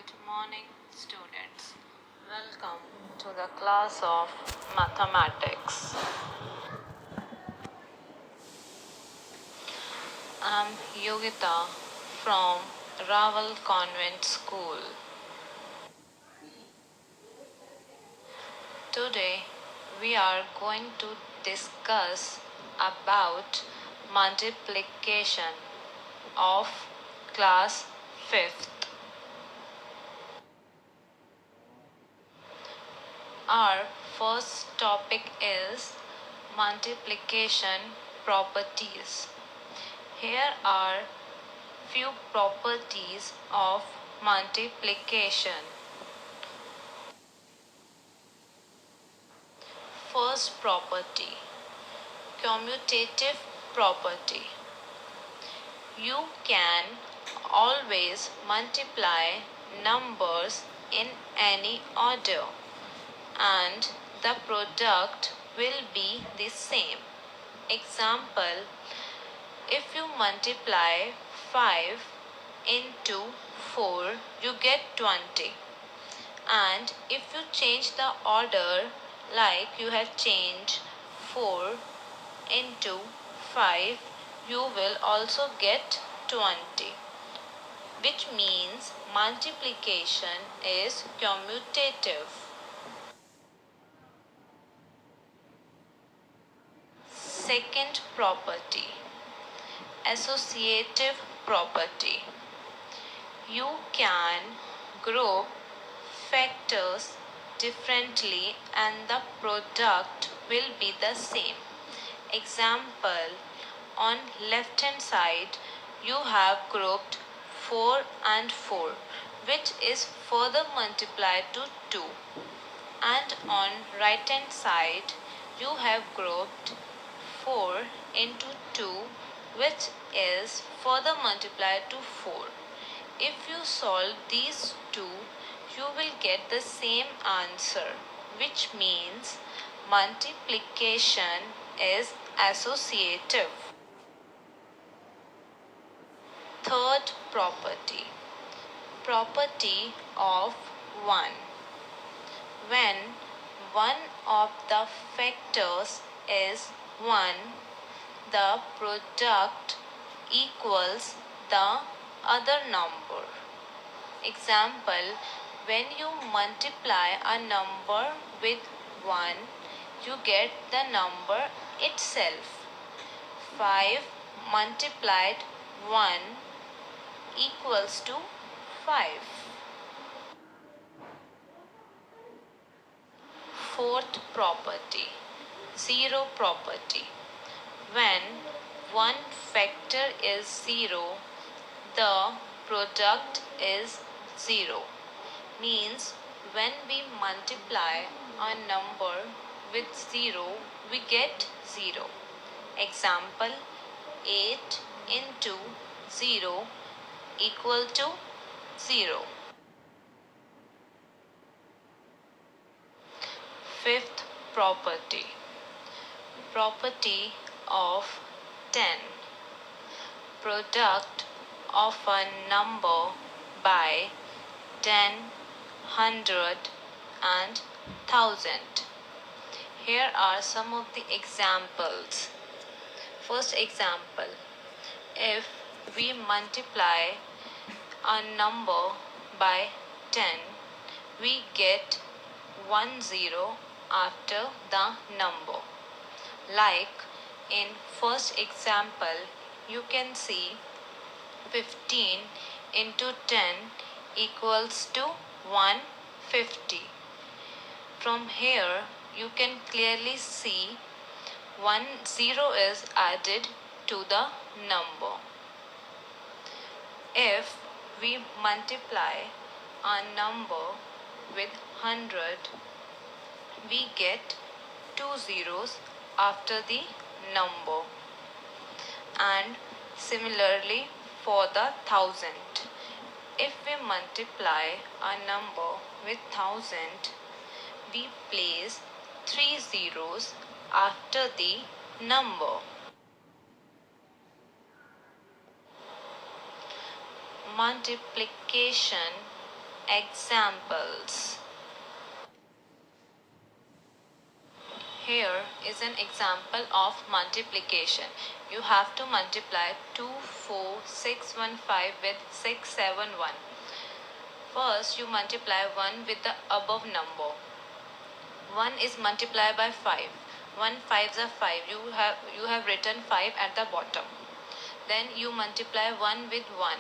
Good morning, students. Welcome to the class of mathematics. I'm Yogita from Raval Convent School. Today we are going to discuss about multiplication of class 5th. Our first topic is multiplication properties. Here are few properties of multiplication. First property, commutative property. You can always multiply numbers in any order and the product will be the same. Example, if you multiply 5 into 4, you get 20. And if you change the order, like you have changed 4 into 5, you will also get 20, which means multiplication is commutative. Second property, associative property. You can group factors differently and the product will be the same. Example, on left hand side you have grouped 4 and 4, which is further multiplied to 2, and on right hand side you have grouped 4 into 2, which is further multiplied to 4. If you solve these two, you will get the same answer, which means multiplication is associative. Third property, property of 1. When one of the factors is 1, the product equals the other number. Example, when you multiply a number with 1, you get the number itself. 5 multiplied 1 equals to 5. Fourth property, zero property. When one factor is 0, the product is 0. Means when we multiply a number with 0, we get 0. Example, 8 into 0 equal to 0. Fifth property, property of 10. Product of a number by 10, 100 and 1000. Here are some of the examples. First example, if we multiply a number by 10, we get 10 after the number. Like in first example, you can see 15 into 10 equals to 150. From here, you can clearly see 10 is added to the number. If we multiply a number with 100, we get 2 zeros after the number. And similarly for the 1000, if we multiply a number with 1000, we place 3 zeros after the number. Multiplication Examples. Here is an example of multiplication. You have to multiply 24615 with 671. First, you multiply 1 with the above number. 1 is multiplied by 5. 1 5s are 5. You have written 5 at the bottom. Then you multiply 1 with 1.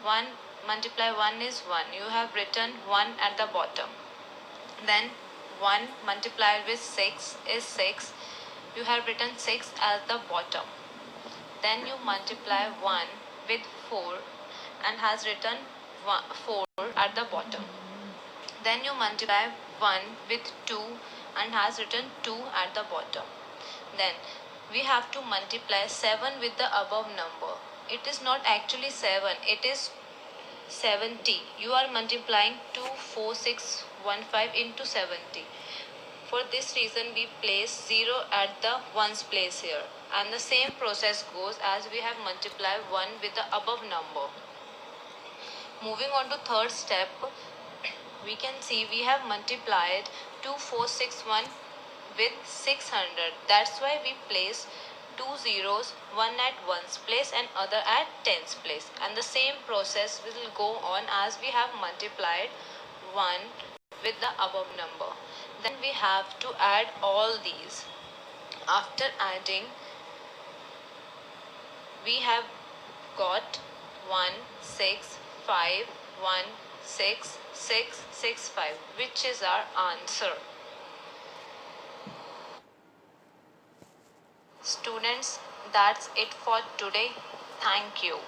1 multiply 1 is 1. You have written 1 at the bottom. Then 1 multiplied with 6 is 6. You have written 6 at the bottom. Then you multiply 1 with 4 and has written 4 at the bottom. Then you multiply 1 with 2 and has written 2 at the bottom. Then we have to multiply 7 with the above number. It is not actually 7, it is 70. You are multiplying 24615 into 70. For this reason we place 0 at the ones place here, and the same process goes as we have multiplied 1 with the above number. Moving on to third step, we can see we have multiplied 2461 with 600. That's why we place two zeros, one at ones place and other at tens place, and the same process will go on as we have multiplied 1 with the above number. Then we have to add all these. After adding, we have got 165166665, which is our answer. Students, that's it for today. Thank you.